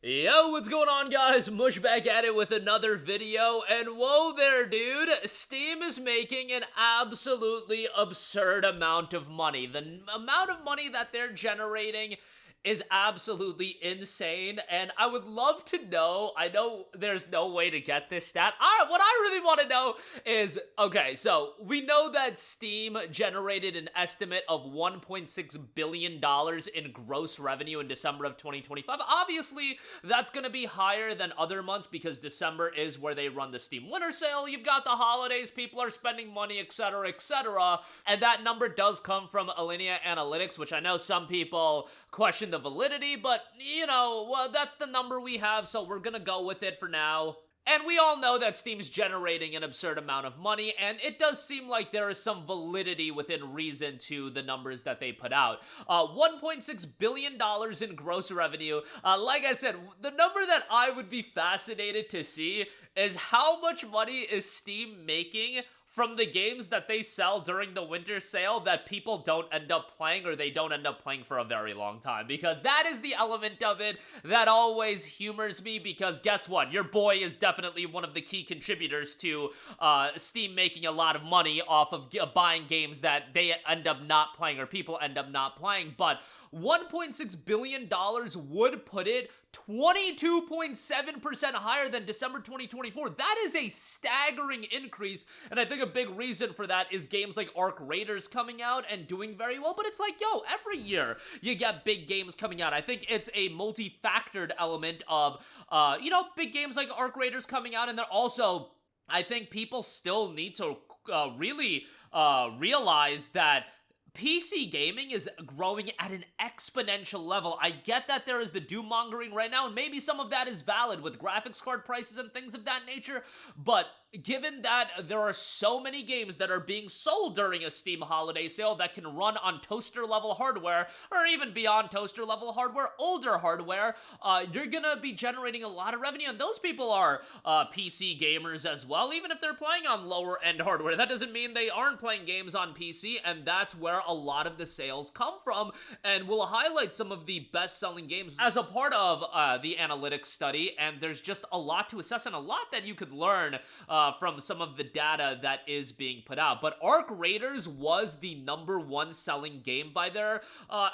Yo, what's going on, guys? Mush back at it with another video, and whoa there, dude. Steam is making an absolutely absurd amount of money. The amount of money that they're generating is absolutely insane, and I would love to know. I know there's no way to get this stat. What I really want to know is, okay, so we know that Steam generated an estimate of $1.6 billion in gross revenue in December of 2025. Obviously, that's going to be higher than other months because December is where they run the Steam Winter Sale. You've got the holidays, people are spending money, etc., etc., and that number does come from Alinea Analytics, which I know some people question the validity, but well, that's the number we have, so we're gonna go with it for now. And we all know that Steam's generating an absurd amount of money, and it does seem like there is some validity within reason to the numbers that they put out. $1.6 billion in gross revenue. Like I said, the number that I would be fascinated to see is how much money is Steam making from the games that they sell during the winter sale that people don't end up playing, or they don't end up playing for a very long time, because that is the element of it that always humors me, because guess what? Your boy is definitely one of the key contributors to Steam making a lot of money off of buying games that they end up not playing, or people end up not playing, but $1.6 billion would put it 22.7% higher than December 2024. That is a staggering increase, and I think a big reason for that is games like Arc Raiders coming out and doing very well, but it's like, yo, every year you get big games coming out. I think it's a multi-factored element of, big games like Arc Raiders coming out, and they're also, I think people still need to really realize that PC gaming is growing at an exponential level. I get that there is the doom-mongering right now, and maybe some of that is valid with graphics card prices and things of that nature, but given that there are so many games that are being sold during a Steam holiday sale that can run on toaster-level hardware, or even beyond toaster-level hardware, older hardware, you're gonna be generating a lot of revenue, and those people are PC gamers as well, even if they're playing on lower-end hardware. That doesn't mean they aren't playing games on PC, and that's where a lot of the sales come from, and we'll highlight some of the best-selling games as a part of the analytics study, and there's just a lot to assess and a lot that you could learn from some of the data that is being put out. But Arc Raiders was the #1 selling game by their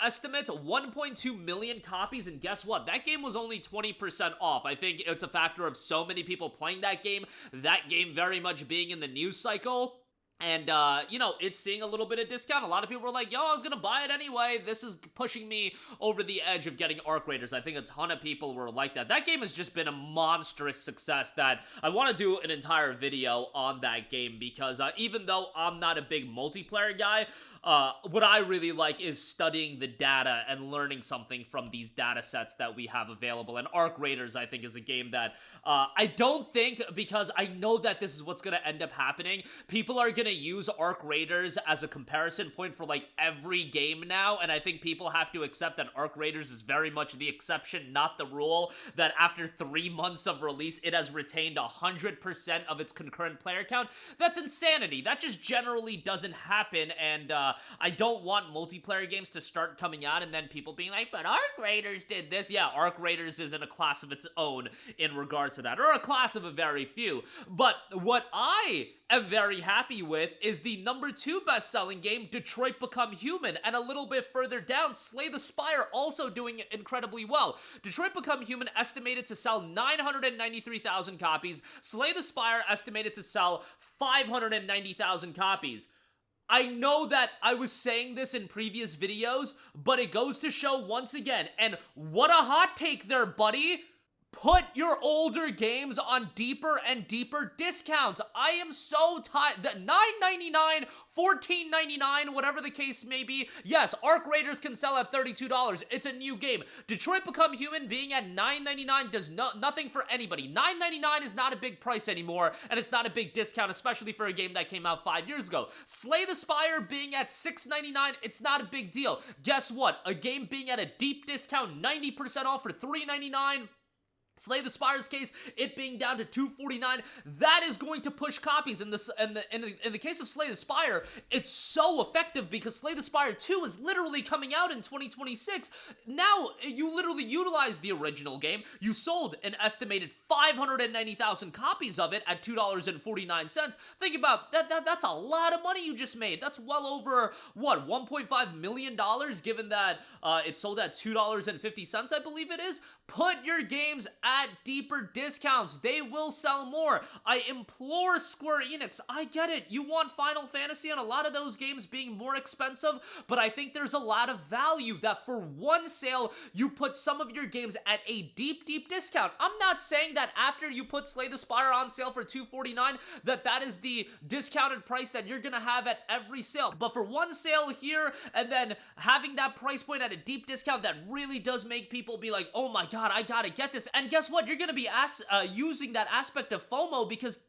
estimates, 1.2 million copies, and guess what? That game was only 20% off. I think it's a factor of so many people playing that game very much being in the news cycle. And, it's seeing a little bit of discount. A lot of people were like, yo, I was gonna buy it anyway. This is pushing me over the edge of getting Arc Raiders. I think a ton of people were like that. That game has just been a monstrous success that I want to do an entire video on that game, because even though I'm not a big multiplayer guy, what I really like is studying the data and learning something from these data sets that we have available. And Arc Raiders, I think, is a game that I don't think, because I know that this is what's going to end up happening, people are going to use Arc Raiders as a comparison point for like every game now, and I think people have to accept that Arc Raiders is very much the exception, not the rule, that after 3 months of release, it has retained 100% of its concurrent player count. That's insanity. That just generally doesn't happen, and I don't want multiplayer games to start coming out and then people being like, but Arc Raiders did this. Yeah, Arc Raiders is in a class of its own in regards to that, or a class of a very few. But what I am very happy with is the #2 best-selling game, Detroit Become Human, and a little bit further down, Slay the Spire, also doing incredibly well. Detroit Become Human estimated to sell 993,000 copies. Slay the Spire estimated to sell 590,000 copies. I know that I was saying this in previous videos, but it goes to show once again, and what a hot take there, buddy! Put your older games on deeper and deeper discounts. I am so tired. That $9.99, $14.99, whatever the case may be. Yes, Arc Raiders can sell at $32. It's a new game. Detroit Become Human being at $9.99 does nothing for anybody. $9.99 is not a big price anymore, and it's not a big discount, especially for a game that came out 5 years ago. Slay the Spire being at $6.99, it's not a big deal. Guess what? A game being at a deep discount, 90% off for $3.99, Slay the Spire's case, it being down to $2.49, that is going to push copies. In the case of Slay the Spire, it's so effective because Slay the Spire 2 is literally coming out in 2026. Now, you literally utilized the original game. You sold an estimated 590,000 copies of it at $2.49. Think about that, that's a lot of money you just made. That's well over, what, $1.5 million, given that it sold at $2.50, I believe it is. Put your games at deeper discounts. They will sell more. I implore Square Enix. I get it. You want Final Fantasy and a lot of those games being more expensive, but I think there's a lot of value that for one sale, you put some of your games at a deep, deep discount. I'm not saying that after you put Slay the Spire on sale for $2.49, that is the discounted price that you're gonna have at every sale. But for one sale here, and then having that price point at a deep discount, that really does make people be like, oh my god, I gotta get this. And guess what? You're gonna be using that aspect of FOMO because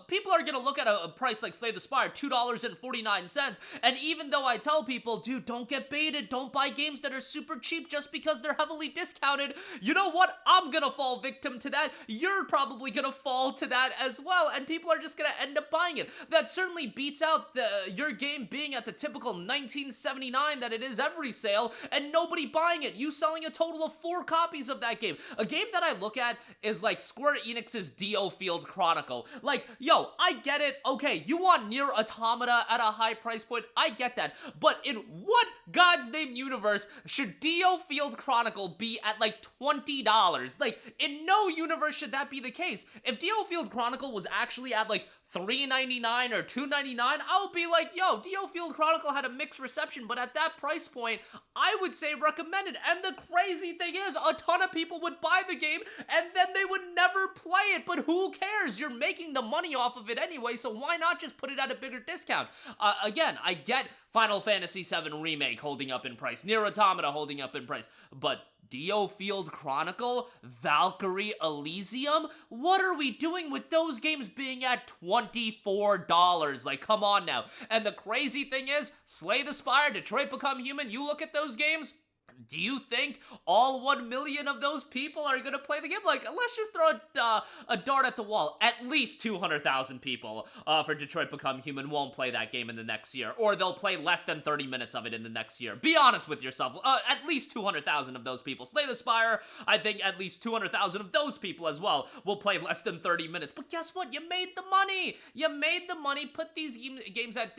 people are gonna look at a price like Slay the Spire, $2.49, and even though I tell people, dude, don't get baited, don't buy games that are super cheap just because they're heavily discounted, you know what? I'm gonna fall victim to that. You're probably gonna fall to that as well, and people are just gonna end up buying it. That certainly beats out your game being at the typical $19.79 that it is every sale, and nobody buying it. You selling a total of 4 copies of that game. A game that I look at is like Square Enix's Dio Field Chronicle. Like, yo, I get it. Okay, you want Nier Automata at a high price point. I get that. But in what God's name universe should Dio Field Chronicle be at like $20? Like, in no universe should that be the case. If Dio Field Chronicle was actually at like $3.99 or $2.99, I would be like, yo, Dio Field Chronicle had a mixed reception, but at that price point, I would say recommended. And the crazy thing is, a ton of people would buy the game, and then they would never play it, but who cares? You're making the money off of it anyway, so why not just put it at a bigger discount? Again, I get Final Fantasy VII Remake holding up in price, Nier Automata holding up in price, but Dio Field Chronicle, Valkyrie Elysium? What are we doing with those games being at $24? Like, come on now. And the crazy thing is, Slay the Spire, Detroit Become Human, you look at those games, do you think all 1 million of those people are gonna play the game? Like, let's just throw a dart at the wall. At least 200,000 people for Detroit Become Human won't play that game in the next year, or they'll play less than 30 minutes of it in the next year. Be honest with yourself. At least 200,000 of those people. Slay the Spire, I think at least 200,000 of those people as well will play less than 30 minutes. But guess what? You made the money. You made the money. Put these games at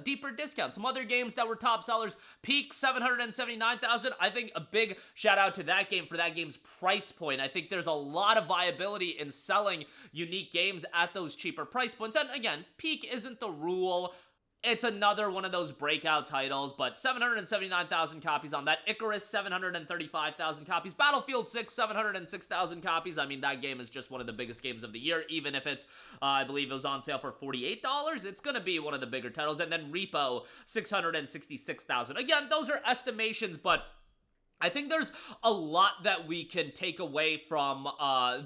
deeper discounts. Some other games that were top sellers, Peak, 779,000. I think a big shout out to that game for that game's price point. I think there's a lot of viability in selling unique games at those cheaper price points. And again, Peak isn't the rule. It's another one of those breakout titles, but 779,000 copies on that. Icarus, 735,000 copies. Battlefield 6, 706,000 copies. I mean, that game is just one of the biggest games of the year, even if it's, I believe it was on sale for $48. It's going to be one of the bigger titles. And then Repo, 666,000. Again, those are estimations, but I think there's a lot that we can take away from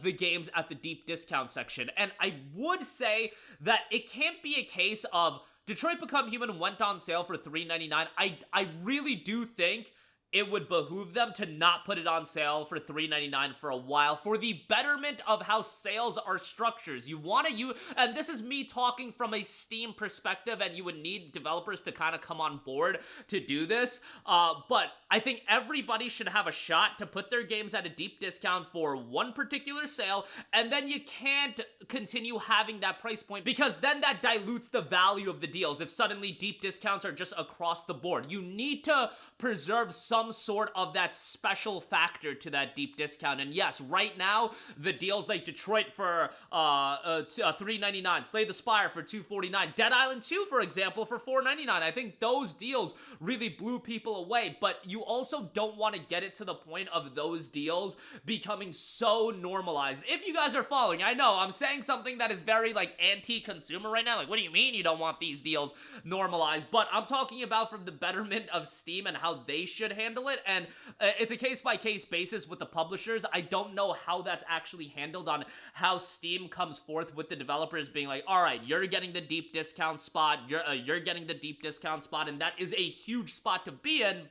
the games at the deep discount section. And I would say that it can't be a case of Detroit Become Human went on sale for $3.99. I really do think it would behoove them to not put it on sale for $3.99 for a while for the betterment of how sales are structured. You want to and this is me talking from a Steam perspective, and you would need developers to kind of come on board to do this. But I think everybody should have a shot to put their games at a deep discount for one particular sale, and then you can't continue having that price point because then that dilutes the value of the deals if suddenly deep discounts are just across the board. You need to preserve some sort of that special factor to that deep discount. And yes, right now, the deals like Detroit for $3.99, Slay the Spire for $2.49, Dead Island 2, for example, for $4.99. I think those deals really blew people away, but you also don't want to get it to the point of those deals becoming so normalized. If you guys are following, I know I'm saying something that is very like anti-consumer right now. Like, what do you mean you don't want these deals normalized? But I'm talking about from the betterment of Steam and how they should handle it, and it's a case-by-case basis with the publishers. I don't know how that's actually handled on how Steam comes forth with the developers being like, all right, you're getting the deep discount spot, you're getting the deep discount spot, and that is a huge spot to be in.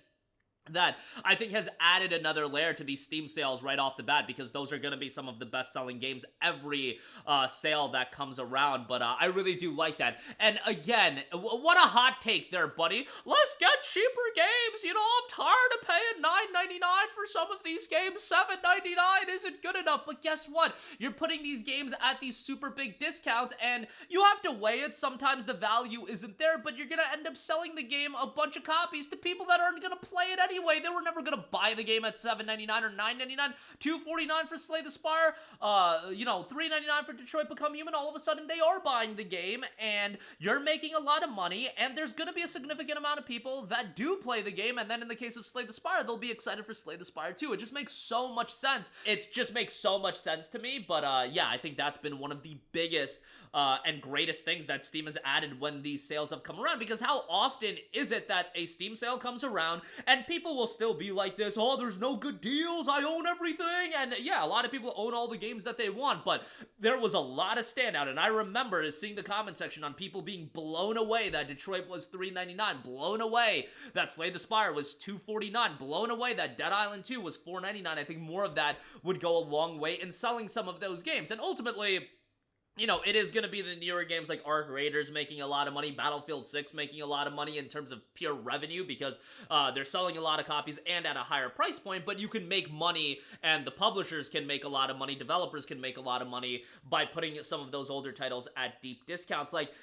that I think has added another layer to these Steam sales right off the bat, because those are going to be some of the best-selling games every sale that comes around. But I really do like that. And again, what a hot take there, buddy. Let's get cheaper games. You know, I'm tired of paying $9.99 for some of these games. $7.99 isn't good enough. But guess what? You're putting these games at these super big discounts, and you have to weigh it. Sometimes the value isn't there, but you're going to end up selling the game a bunch of copies to people that aren't going to play it anyway. They were never gonna buy the game at $7.99 or $9.99, $2.49 for Slay the Spire, you know, $3.99 for Detroit Become Human. All of a sudden, they are buying the game, and you're making a lot of money, and there's gonna be a significant amount of people that do play the game, and then in the case of Slay the Spire, they'll be excited for Slay the Spire too. It just makes so much sense. It just makes so much sense to me, but yeah, I think that's been one of the biggest and greatest things that Steam has added when these sales have come around, because how often is it that a Steam sale comes around and people will still be like this, oh, there's no good deals, I own everything, and yeah, a lot of people own all the games that they want, but there was a lot of standout, and I remember seeing the comment section on people being blown away that Detroit was $3.99, blown away that Slay the Spire was $2.49, blown away that Dead Island 2 was $4.99. I think more of that would go a long way in selling some of those games, and ultimately, you know, it is going to be the newer games like Arc Raiders making a lot of money, Battlefield 6 making a lot of money in terms of pure revenue, because they're selling a lot of copies and at a higher price point, but you can make money, and the publishers can make a lot of money, developers can make a lot of money by putting some of those older titles at deep discounts. Like,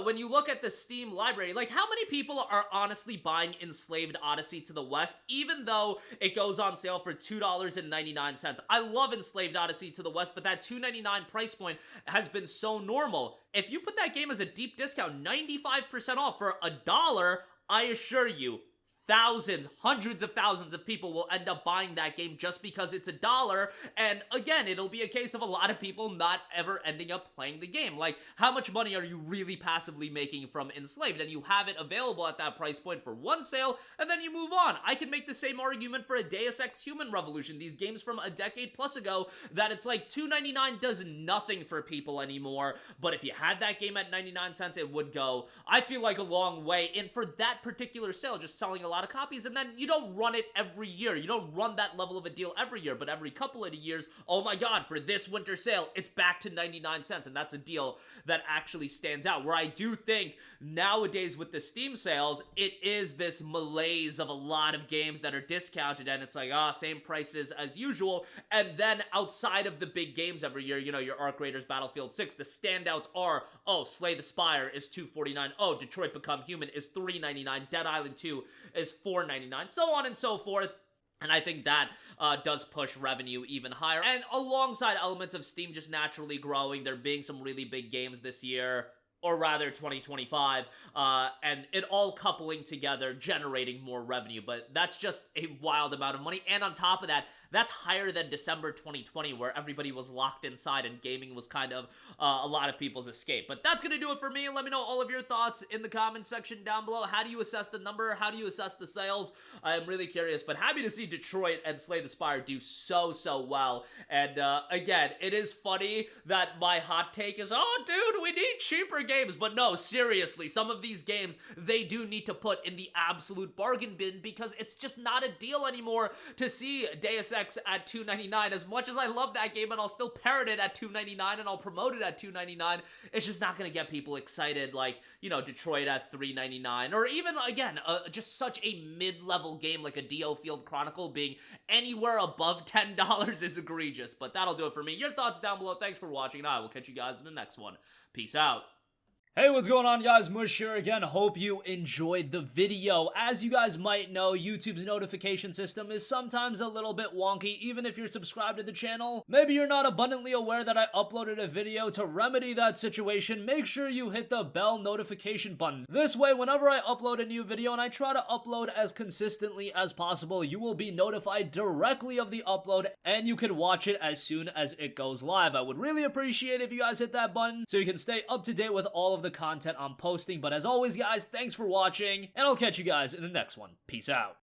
when you look at the Steam library, like, how many people are honestly buying Enslaved Odyssey to the West, even though it goes on sale for $2.99? I love Enslaved Odyssey to the West, but that $2.99 price point has been so normal. If you put that game as a deep discount, 95% off for $1, I assure you, thousands, hundreds of thousands of people will end up buying that game just because it's $1, and again, it'll be a case of a lot of people not ever ending up playing the game. Like, how much money are you really passively making from Enslaved? And you have it available at that price point for one sale, and then you move on. I can make the same argument for a Deus Ex Human Revolution, these games from a decade plus ago, that it's like $2.99 does nothing for people anymore, but if you had that game at 99 cents, it would go, I feel like, a long way, and for that particular sale, just selling a lot of copies, and then you don't run it every year. You don't run that level of a deal every year, but every couple of years, oh my god, for this winter sale, it's back to 99 cents, and that's a deal that actually stands out. Where I do think nowadays with the Steam sales, it is this malaise of a lot of games that are discounted, and it's like, same prices as usual, and then outside of the big games every year, you know, your Arc Raiders, Battlefield 6, the standouts are, oh, Slay the Spire is $2.49, oh, Detroit Become Human is $3.99, Dead Island 2 is $4.99, so on and so forth. And I think that does push revenue even higher. And alongside elements of Steam just naturally growing, there being some really big games this year, or rather 2025, and it all coupling together, generating more revenue. But that's just a wild amount of money. And on top of that, that's higher than December 2020, where everybody was locked inside and gaming was kind of a lot of people's escape. But that's going to do it for me. Let me know all of your thoughts in the comments section down below. How do you assess the number? How do you assess the sales? I am really curious, but happy to see Detroit and Slay the Spire do so well. And again, it is funny that my hot take is, oh dude, we need cheaper games. But no, seriously, some of these games, they do need to put in the absolute bargain bin, because it's just not a deal anymore to see Deus Ex at $2.99. As much as I love that game, and I'll still parrot it at $2.99, and I'll promote it at $2.99, it's just not going to get people excited like, you know, Detroit at $3.99, or even, again, just such a mid-level game like a Dio Field Chronicle being anywhere above $10 is egregious. But that'll do it for me. Your thoughts down below. Thanks for watching, and I will catch you guys in the next one. Peace out. Hey, what's going on, guys? Mush here again. Hope you enjoyed the video. As you guys might know, YouTube's notification system is sometimes a little bit wonky, even if you're subscribed to the channel. Maybe you're not abundantly aware that I uploaded a video. To remedy that situation, make sure you hit the bell notification button. This way, whenever I upload a new video, and I try to upload as consistently as possible, you will be notified directly of the upload, and you can watch it as soon as it goes live. I would really appreciate it if you guys hit that button so you can stay up to date with all of the content I'm posting. But as always, guys, thanks for watching, and I'll catch you guys in the next one. Peace out.